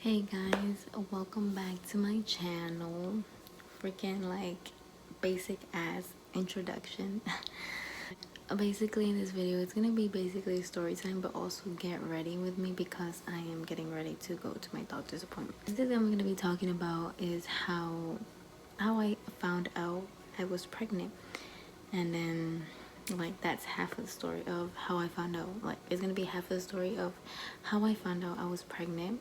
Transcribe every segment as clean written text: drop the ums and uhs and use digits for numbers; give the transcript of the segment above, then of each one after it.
Hey guys, welcome back to my channel. Freaking like basic ass introduction. Basically in this video it's gonna be basically story time, but also get ready with me because I am getting ready to go to my doctor's appointment. The thing I'm gonna be talking about is how I found out I was pregnant, and then like that's half of the story of how I found out. Like it's gonna be half of the story of how I found out I was pregnant,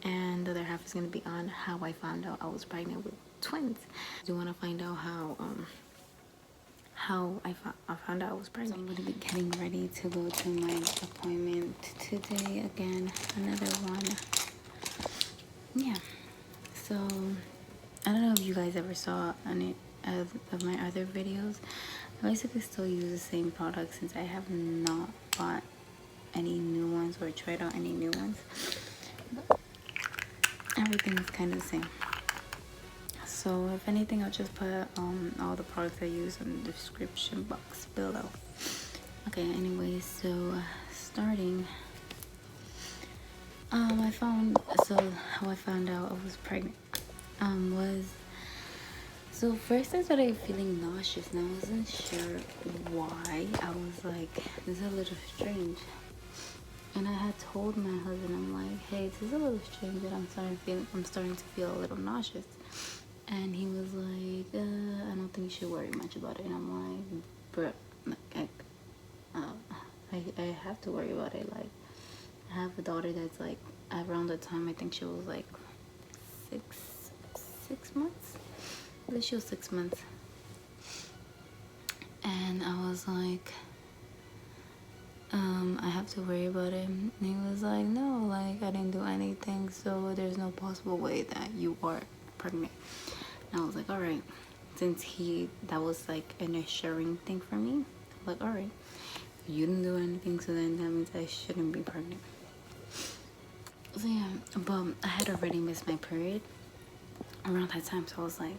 and the other half is going to be on how I found out I was pregnant with twins. I do want to find out how I found out I was pregnant. So I'm going to be getting ready to go to my appointment today again, another one. Yeah, so I don't know if you guys ever saw any of my other videos. I basically still use the same product since I have not bought any new ones or tried out any new ones. Everything is kind of the same. So if anything, I'll just put all the products I use in the description box below. Okay, anyway, so starting, how I found out I was pregnant was, so first I started feeling nauseous and I wasn't sure why. I was like, this is a little strange. And I had told my husband, I'm like, hey, this is a little strange that I'm starting to feel a little nauseous. And he was like, I don't think you should worry much about it. And I'm like, bro, I have to worry about it. Like, I have a daughter that's like, around the time I think she was like six months. I think she was 6 months. And I was like, I have to worry about it. And he was like, no, like I didn't do anything, so there's no possible way that you are pregnant. And I was like, all right, since that was like an assuring thing for me, I'm like, all right, you didn't do anything, so then that means I shouldn't be pregnant. So yeah, but I had already missed my period around that time, so I was like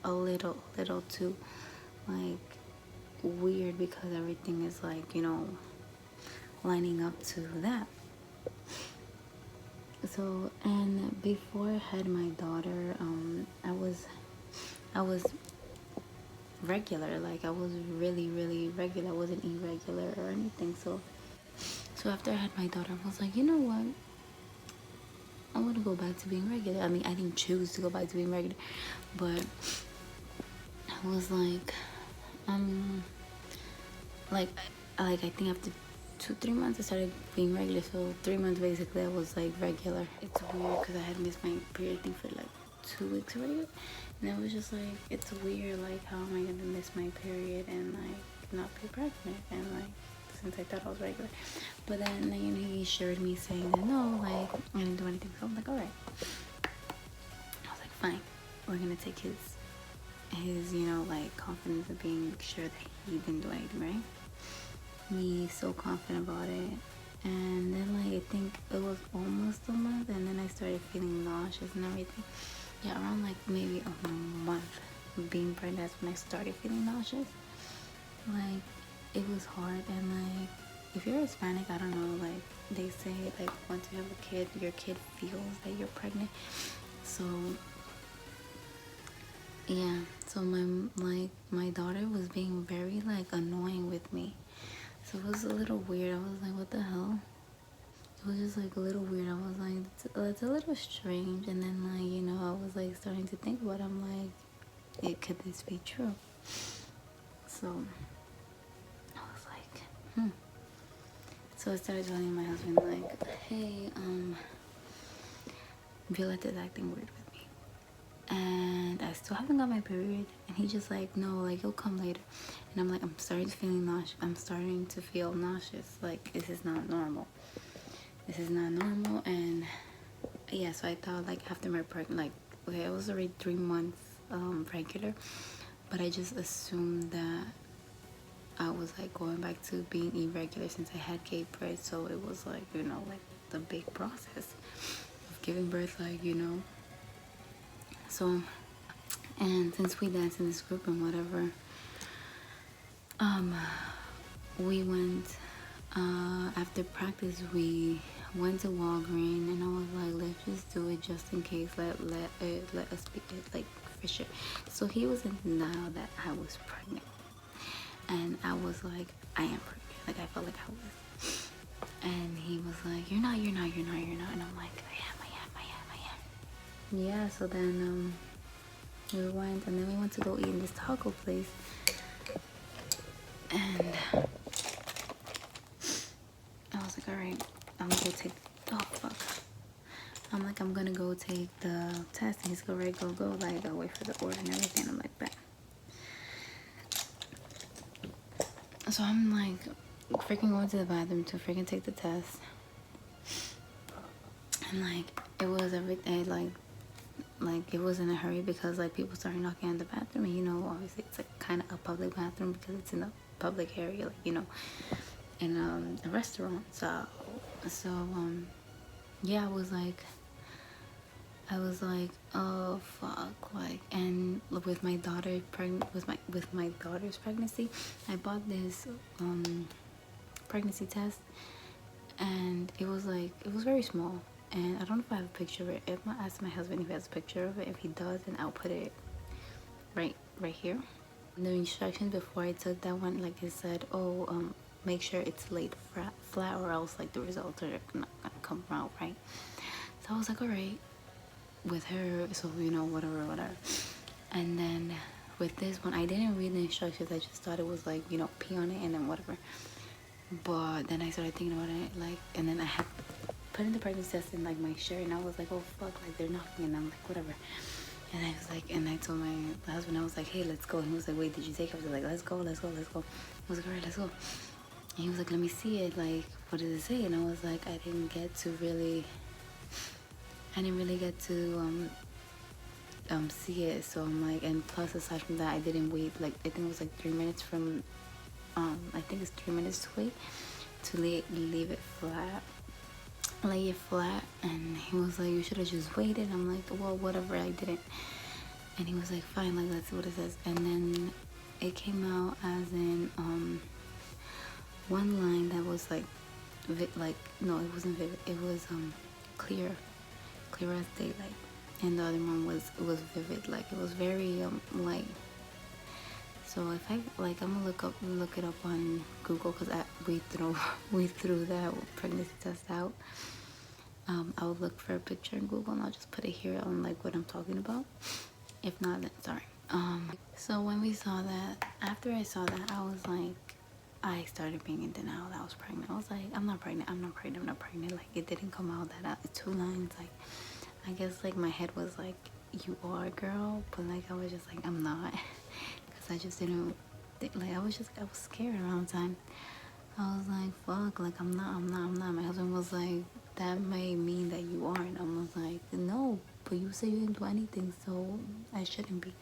a little too like weird because everything is like, you know, lining up to that. So, and before I had my daughter, I was regular. Like I was really regular. I wasn't irregular or anything. So after I had my daughter, I was like, you know what, I want to go back to being regular. I mean, I didn't choose to go back to being regular, but I was like, I think after 2-3 months I started being regular. So 3 months basically I was like regular. It's weird because I had missed my period thing for like 2 weeks already, and I was just like, it's weird, like how am I gonna miss my period and like not be pregnant, and like since I thought I was regular. But then, you know, he assured me saying that no, like I didn't do anything. So I'm like, all right. I was like, fine, we're gonna take his you know, like confidence of being sure that he didn't do anything, right? Me so confident about it. And then like I think it was almost a month, and then I started feeling nauseous and everything. Yeah, around like maybe a month of being pregnant, that's when I started feeling nauseous. Like it was hard, and like if you're Hispanic, I don't know, like they say like once you have a kid, your kid feels that you're pregnant. So yeah, so my daughter was being very like annoying with me. So it was a little weird. I was like, what the hell? It was just like a little weird. I was like, it's a little strange. And then like, you know, I was like starting to think about it. I'm like, could this be true? So I was like, So I started telling my husband like, hey, Violetta's acting weird with me, and I still haven't got my period. And he just like, no, like it'll come later. And I'm like, I'm starting to feel nauseous. Like this is not normal. And yeah, so I thought like after my pregnant, like okay, I was already 3 months regular, but I just assumed that I was like going back to being irregular since I had gave birth. So it was like, you know, like the big process of giving birth, like, you know. So, and since we danced in this group and whatever, we went after practice. We went to Walgreens, and I was like, let's just do it just in case. Let us be like for sure. So he was in denial that I was pregnant, and I was like, I am pregnant. Like I felt like I was. And he was like, you're not. And I'm like, I am. Yeah. So then we went, and then we went to go eat in this taco place, and I was like, all right, I'm gonna go take. Oh fuck. I'm like, I'm gonna go take the test. And he's go, right, go. Like, I'll wait for the order and everything. I'm like, bet. So I'm like, freaking going to the bathroom to freaking take the test. And like, it was everything, like it was in a hurry because like people started knocking on the bathroom. And you know, obviously it's like kind of a public bathroom because it's in a public area, like, you know, in a restaurant. So yeah, I was like, oh fuck, like, and with my daughter pregnant, with my daughter's pregnancy, I bought this pregnancy test, and it was very small, and I don't know if I have a picture of it. If I ask my husband if he has a picture of it, if he does, then I'll put it right here. The instructions before I took that one, like it said, oh, make sure it's laid flat, or else like the results are not gonna come out right. So I was like, all right, with her, so you know, whatever. And then with this one, I didn't read the instructions. I just thought it was like, you know, pee on it and then whatever. But then I started thinking about it, like, and then I had put in the pregnancy test in like my shirt, and I was like, oh fuck, like they're knocking, and I'm like, whatever. And I was like, and I told my husband, I was like, hey, let's go. And he was like, wait, did you take it? I was like, let's go. I was like, all right, let's go. And he was like, let me see it. Like, what does it say? And I was like, I didn't really get to see it. So I'm like, and plus aside from that, I didn't wait, like I think it was like 3 minutes from I think it's 3 minutes to wait to leave it flat, lay it flat. And he was like, you should have just waited. I'm like, well, whatever, I didn't. And he was like, fine, like let's see what it says. And then it came out as in one line that was like no, it wasn't vivid, it was clear as daylight, and the other one was vivid, like it was very light. So if I like, I'm gonna look it up on Google, because we threw that pregnancy test out. I'll look for a picture in Google, and I'll just put it here on like what I'm talking about. If not, then sorry. So when we saw that, after I saw that, I was like, I started being in denial that I was pregnant. I was like, I'm not pregnant. Like it didn't come out that 2 lines. Like I guess like my head was like, you are, girl, but like I was just like, I'm not, because I just didn't think, like I was scared around the time. I was like, fuck, like I'm not. My husband was like, that may mean that you are, and I was like, no, but you say you didn't do anything, so I shouldn't be.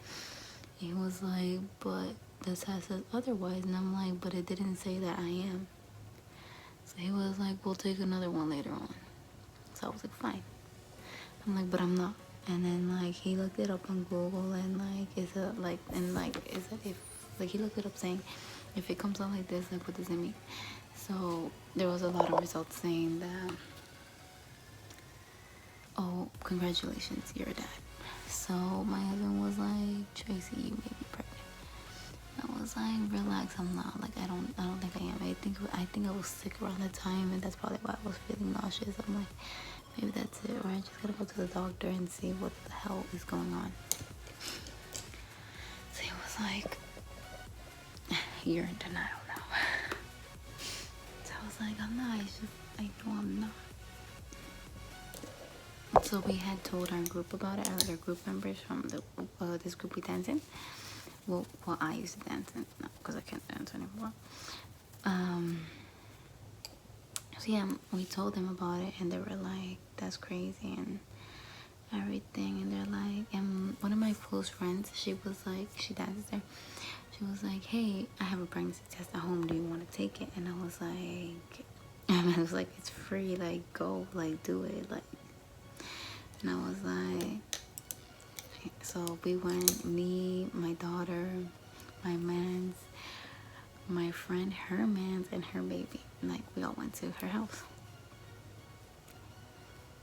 He was like, but the test says otherwise, and I'm like, but it didn't say that I am. So he was like, we'll take another one later on. So I was like, fine. I'm like, but I'm not. And then like he looked it up on Google, and like is it like, and like is it, if like he looked it up saying, if it comes out like this, like what does it mean? So there was a lot of results saying that, oh, congratulations, you're a dad. So my husband was like, Tracy, you may be pregnant. I was like, relax, I'm not. Like I don't think I am. I think I was sick around the time, and that's probably why I was feeling nauseous. I'm like, maybe that's it, or I just gotta go to the doctor and see what the hell is going on. So he was like, you're in denial now. So I was like, I'm not. I know I'm not. So we had told our group about it, our group members from the this group we dance in. Well, I used to dance in, because I can't dance anymore. So yeah, we told them about it, and they were like, that's crazy and everything. And they're like, and one of my close friends, she was like, she dances there. She was like, hey, I have a pregnancy test at home. Do you want to take it? And I was like, I was like, it's free. Like, go, like, do it. Like, and I was like, so we went, me, my daughter, my mans, my friend, her mans, and her baby. Like, we all went to her house.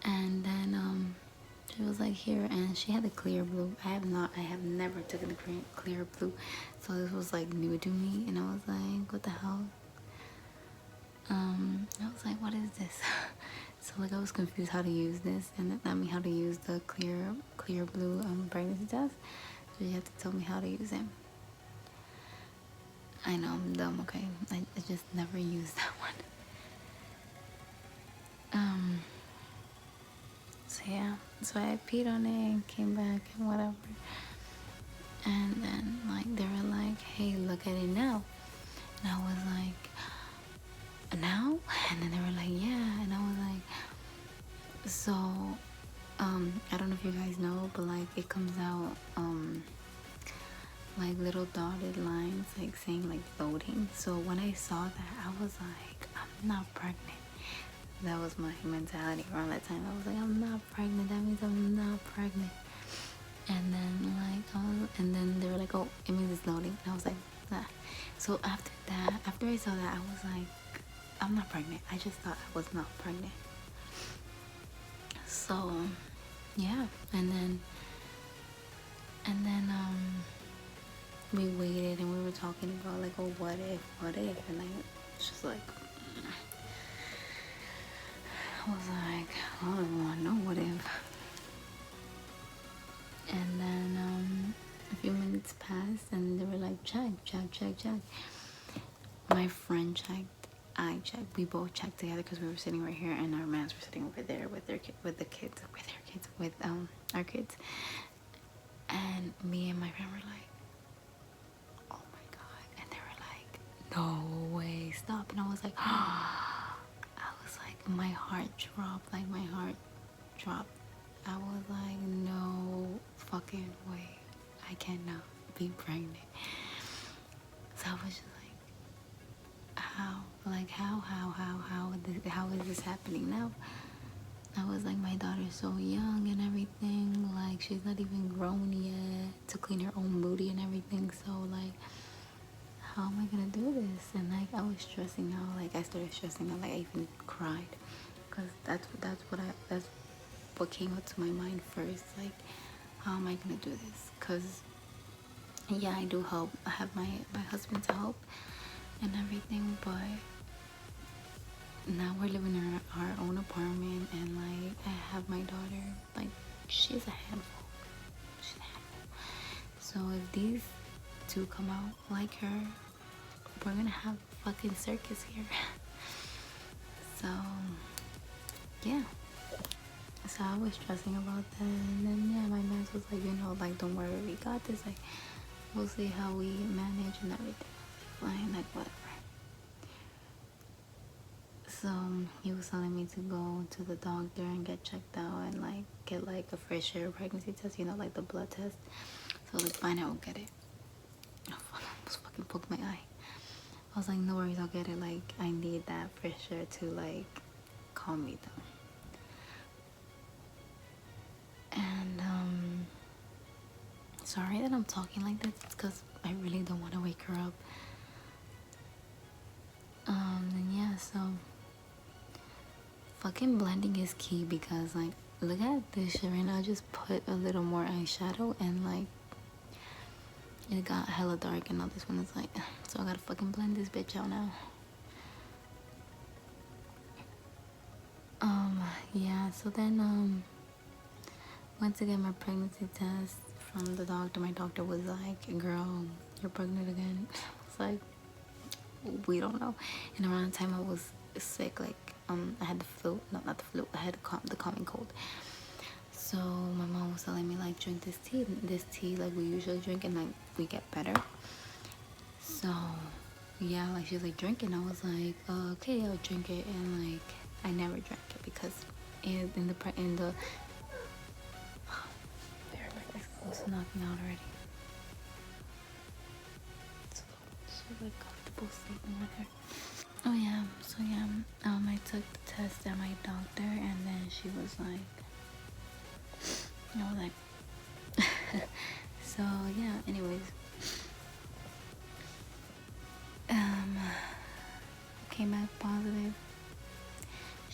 And then she was like, here, and she had the clear blue. I have never taken the clear blue, so this was like new to me, and I was like, what the hell? I was like, what is this? So like I was confused how to use this, and I mean how to use the clear blue pregnancy test. So you have to tell me how to use it. I know I'm dumb, okay? I just never used that one. So yeah, so I peed on it and came back and whatever. And then like they were like, hey, look at it now. And I was like, now? And then they were like, yeah. And I was like, so I don't know if you guys know, but like it comes out like little dotted lines like saying like loading. So when I saw that, I was like, I'm not pregnant. That was my mentality around that time. I was like, I'm not pregnant. That means I'm not pregnant. And then and then they were like, oh, it means it's loading. And I was like, nah. So after that, after I saw that, I was like, I'm not pregnant. I just thought I was not pregnant. So yeah, and then we waited and we were talking about like, oh, what if, and I was just like, I was like, I don't want no what if. And then a few minutes passed and they were like, check. My friend checked, I checked, we both checked together because we were sitting right here and our mans were sitting over there with our kids. And me and my friend were like, oh my god. And they were like, no way, stop. And I was like, my heart dropped. I was like, no fucking way, I cannot be pregnant. So I was just like, how is this happening now? I was like, my daughter's so young and everything, like she's not even grown yet to clean her own booty and everything, so like how am I gonna do this? And like I was stressing out, like I started stressing out, like I even cried, because that's what came up to my mind first, like how am I gonna do this? Because yeah, I do help, I have my husband's help and everything, but now we're living in our own apartment, and like I have my daughter, like she's a handful. So if these two come out like her, we're gonna have a fucking circus here. So yeah, so I was stressing about that, and then yeah, my man was like, like don't worry, we got this, like we'll see how we manage and everything. Fine, like whatever. So he was telling me to go to the doctor and get checked out and like get like a fresh air pregnancy test, like the blood test. So like fine, I will get it. Oh, fuck, I almost fucking poked my eye. I was like, no worries, I'll get it. Like I need that fresh air to like calm me down. And sorry that I'm talking like this, it's because I really don't want to wake her up. And yeah, so fucking blending is key, because like look at this shit right now. I just put a little more eyeshadow and like it got hella dark, and now this one is like, so I gotta fucking blend this bitch out now. Yeah, so then went to get my pregnancy test from the doctor. My doctor was like, girl, you're pregnant again. I was like, we don't know. And around the time I was sick, like I had the flu, no, not the flu, I had the common cold. So my mom was telling me like, drink this tea like we usually drink, and like we get better. So yeah, like she was like, drink it, and I was like, okay, I'll drink it. And like I never drank it because in the there, like it's close to knocking out already. So like comfortable sleeping with her. Oh yeah, so yeah, I took the test at my doctor, and then she was like, so yeah, anyways, came back positive.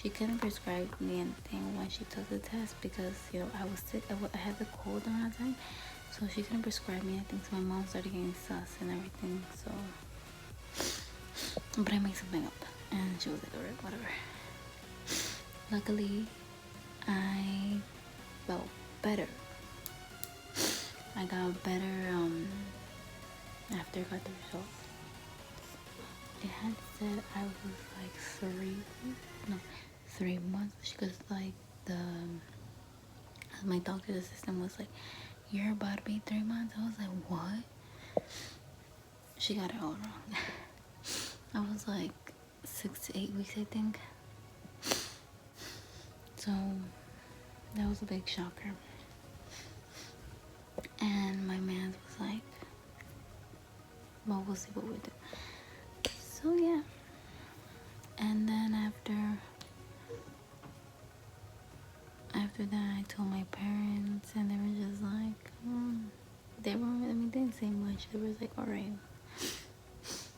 she couldn't prescribe me anything when she took the test because, you know, I was sick. I had the cold around that time, so she couldn't prescribe me anything. So my mom started getting sus and everything. So, but I made something up, and she was like, alright, whatever. Luckily, I felt better. I got better after I got the results. It had said I was like 3 months, because like my doctor's assistant was like, you're about to be 3 months. I was like, what? She got it all wrong. I was like 6 to 8 weeks, I think. So that was a big shocker. And my man was like, well, we'll see what we do. So yeah. And then after that, I told my parents, and they were just like, they didn't say much. They were like, alright.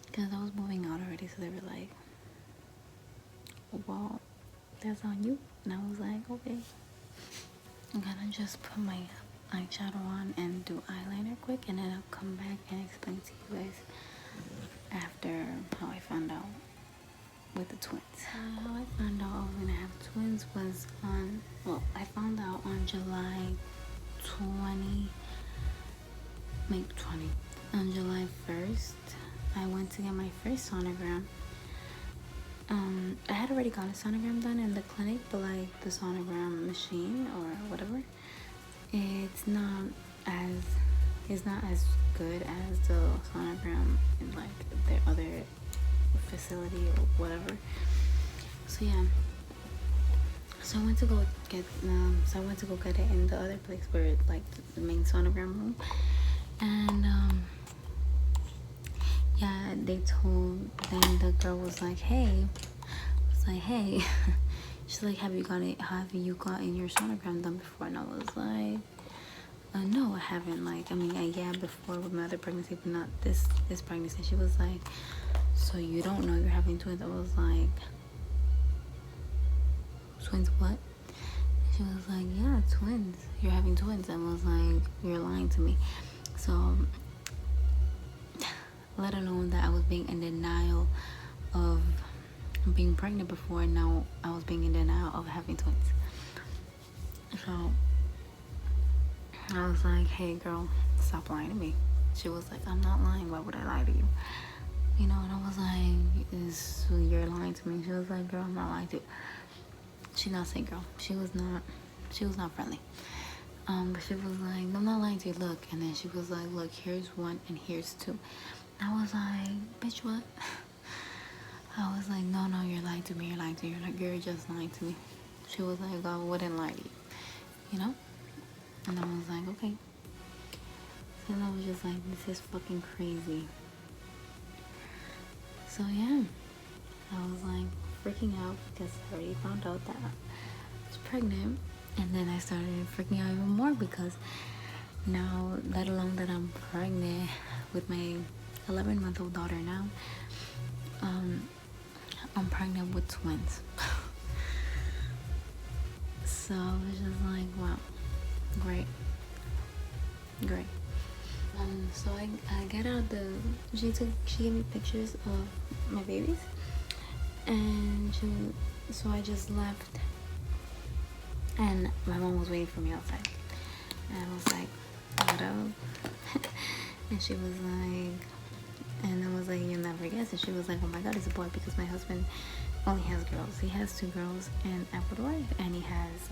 Because I was moving out already, so they were like, well, that's on you. And I was like, okay. I'm gonna just put my eyeshadow on and do eyeliner quick, and then I'll come back and explain to you guys after how I found out with the twins. How I found out I was gonna have twins was I found out on July 20, on July 1st, I went to get my first sonogram. I had already got a sonogram done in the clinic, but like the sonogram machine or whatever, it's not as good as the sonogram in like their other facility or whatever. So yeah. So I went to go get it in the other place where like the main sonogram room, and yeah, then the girl was like, hey, she's like, have you gotten your sonogram done before? And I was like, no, I haven't. Like, I mean, yeah, before with my other pregnancy, but not this pregnancy. She was like, so you don't know you're having twins? I was like, twins what? She was like, yeah, twins. You're having twins. I was like, you're lying to me. So, let alone that I was being in denial of being pregnant before, and now I was being in denial of having twins. So, I was like, hey girl, stop lying to me. She was like, I'm not lying. Why would I lie to you? You know, and I was like, you're lying to me. She was like, girl, I'm not lying to you. She's not saying girl. She was not friendly. But she was like, I'm not lying to you, look. And then she was like, look, here's 1 and here's 2. I was like, bitch, what? I was like, no, you're lying to me. You're just lying to me. She was like, I wouldn't lie to you, you know? And I was like, okay. So I was just like, this is fucking crazy. So yeah, I was like freaking out because I already found out that I was pregnant. And then I started freaking out even more because now, let alone that I'm pregnant with my 11-month-old daughter now, I'm pregnant with twins. So I was just like, wow, great. So I got out she gave me pictures of my babies, and so I just left, and my mom was waiting for me outside, and I was like, what up? And she was like, and I was like, you'll never guess. And she was like, oh my god, it's a boy, because my husband only has girls. He has 2 girls in Ecuador, and he has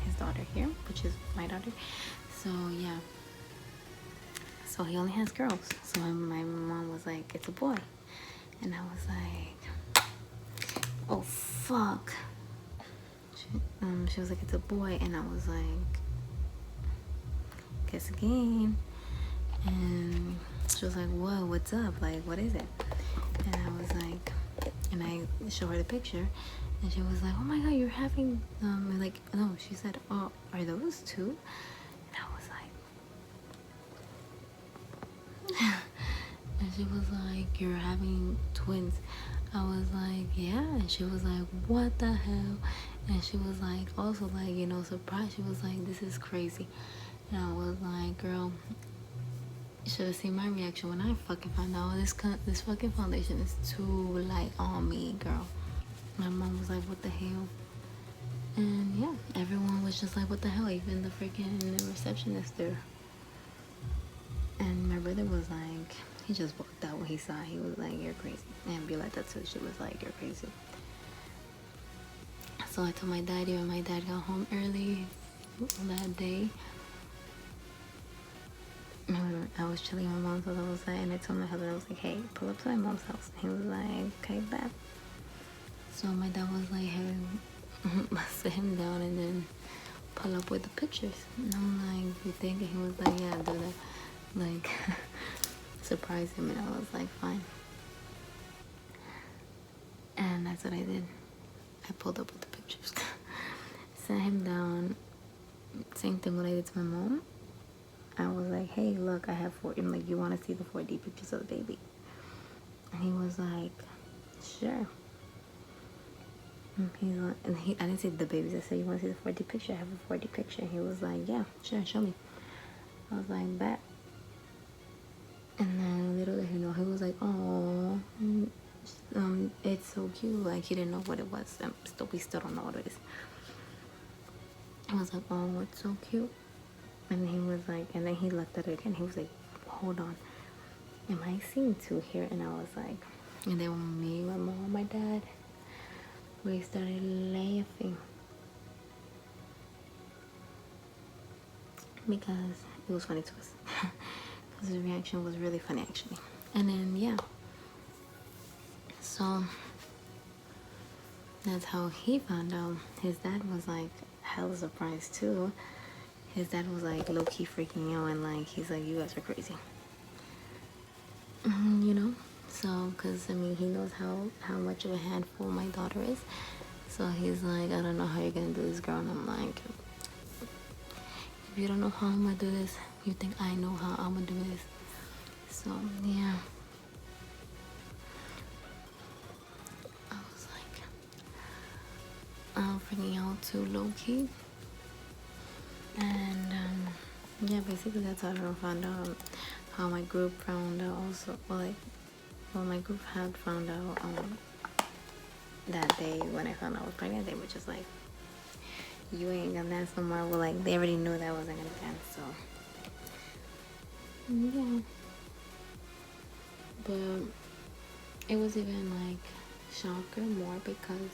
his daughter here, which is my daughter. So yeah, so he only has girls. So my mom was like, it's a boy. And I was like, oh fuck. She was like, it's a boy. And I was like, guess again. And she was like, whoa, what's up? Like, what is it? And I was like, and I showed her the picture, and she was like, oh my god, you're having like, no, she said, oh, are those 2? And I was like, and she was like, you're having twins. I was like, yeah. And she was like, what the hell? And she was like, also like, you know, surprised. She was like, this is crazy. And I was like, girl, you should have seen my reaction when I fucking found out this fucking foundation is too light on me, girl. My mom was like, what the hell? And yeah, everyone was just like, what the hell? Even the freaking receptionist there. And my brother was like, he just walked out when he saw it. He was like, you're crazy. And Violetta too, she was like, you're crazy. So I told my daddy, when my dad got home early that day, I was chilling at my mom's house. I was like, and I told my husband, I was like, hey, pull up to my mom's house. And he was like, okay, bad. So my dad was like, hey, sit him down and then pull up with the pictures. And I'm like, you think? And he was like, yeah, do that. Like, surprise him. And I was like, fine. And that's what I did. I pulled up with the pictures. Sat him down. Same thing what I did to my mom. I was like, hey, look, I have 4. I'm like, you want to see the 4D pictures of the baby? And he was like, sure. And he's like, I didn't see the babies. I said, you want to see the 4D picture? I have a 4D picture. And he was like, yeah, sure, show me. I was like, bet. And then little did he know, he was like, oh, it's so cute. Like, he didn't know what it was. We still don't know what it is. I was like, oh, it's so cute. And he was like, and then he looked at it again. He was like, hold on, am I seeing 2 here? And I was like, and then when me, my mom, my dad, we started laughing because it was funny to us. Because his reaction was really funny, actually. And then yeah, so that's how he found out. His dad was like hella surprised too. His dad was like low-key freaking out, and like he's like, you guys are crazy. You know, so because I mean, he knows how much of a handful my daughter is. So he's like, I don't know how you're gonna do this, girl. And I'm like, if you don't know how I'm gonna do this, you think I know how I'm gonna do this. So yeah, I was like, I'm freaking out too, low-key. And yeah, basically that's how I found out. How my group found out also. Well, my group had found out that day when I found out I was pregnant. They were just like, you ain't gonna dance no more. Well, like, they already knew that I wasn't gonna dance, so yeah. But it was even like shocker more because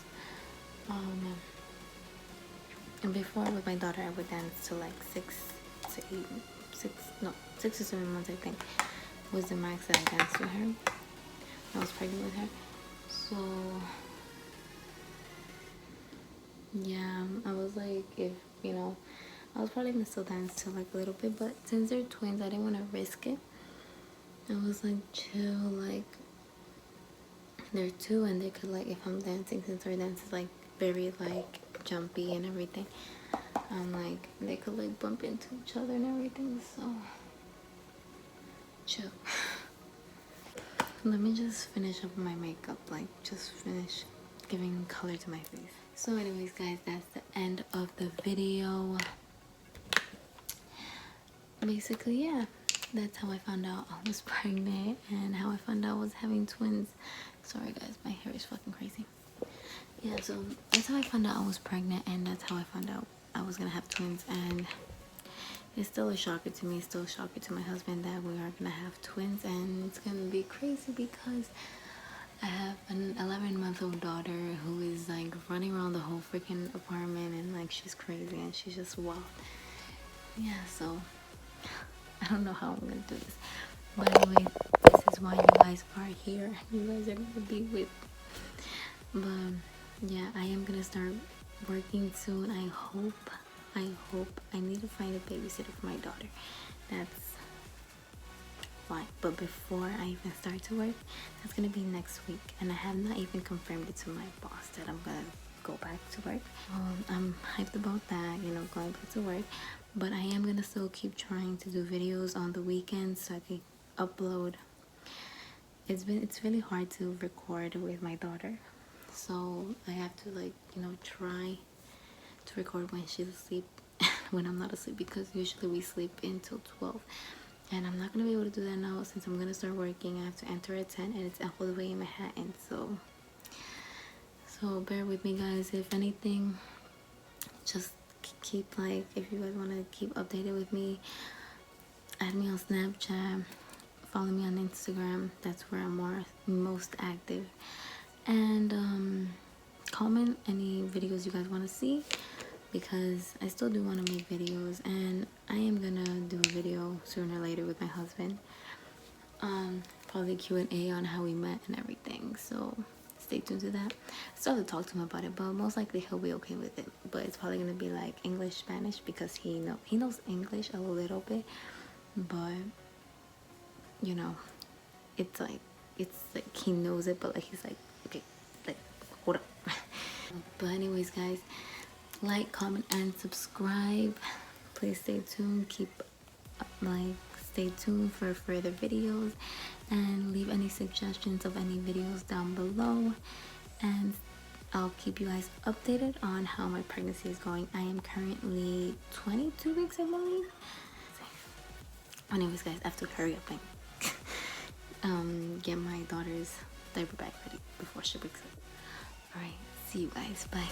and before with my daughter I would dance to like 6 to 7 months, I think, was the max that I danced with her. I was pregnant with her. So yeah, I was like, if you know, I was probably gonna still dance to like a little bit, but since they're twins, I didn't want to risk it. I was like, chill, like they're 2 and they could, like, if I'm dancing, since our dance is like very like jumpy and everything, I'm like, they could like bump into each other and everything, so chill. Let me just finish up my makeup, like just finish giving color to my face. So anyways guys, that's the end of the video. Basically, yeah, that's how I found out I was pregnant and how I found out I was having twins. Sorry guys, my hair is fucking crazy. Yeah, so that's how I found out I was pregnant, and that's how I found out I was gonna have twins. And it's still a shocker to me, still a shocker to my husband that we are gonna have twins. And it's gonna be crazy because I have an 11-month-old daughter who is like running around the whole freaking apartment, and like she's crazy and she's just wild. Yeah, so I don't know how I'm gonna do this, but anyway, this is why you guys are here. You guys are gonna be with. But yeah, I am gonna start working soon. I hope. I need to find a babysitter for my daughter. That's why. But before I even start to work, that's gonna be next week, and I have not even confirmed it to my boss that I'm gonna go back to work. I'm hyped about that, you know, going back to work. But I am gonna still keep trying to do videos on the weekends so I can upload it's really hard to record with my daughter, so I have to, like, you know, try to record when she's asleep when I'm not asleep, because usually we sleep until 12, and I'm not gonna be able to do that now since I'm gonna start working. I have to enter at 10 and it's all the way in Manhattan, so bear with me, guys. If anything, just keep, like, if you guys want to keep updated with me, add me on Snapchat, follow me on Instagram. That's where I'm most active. And comment any videos you guys want to see, because I still do want to make videos, and I am gonna do a video sooner or later with my husband. Probably Q&A on how we met and everything, so stay tuned to that. I still have to talk to him about it, but most likely he'll be okay with it. But it's probably gonna be like English, Spanish, because he knows English a little bit, but you know, it's like he knows it, but like he's like, okay, like, hold up. But anyways, guys, like, comment, and subscribe. Please stay tuned. Stay tuned for further videos, and leave any suggestions of any videos down below, and I'll keep you guys updated on how my pregnancy is going. I am currently 22 weeks, I believe. Anyways, guys, I have to hurry up and get my daughter's diaper bag ready before she wakes up. Alright, see you guys. Bye.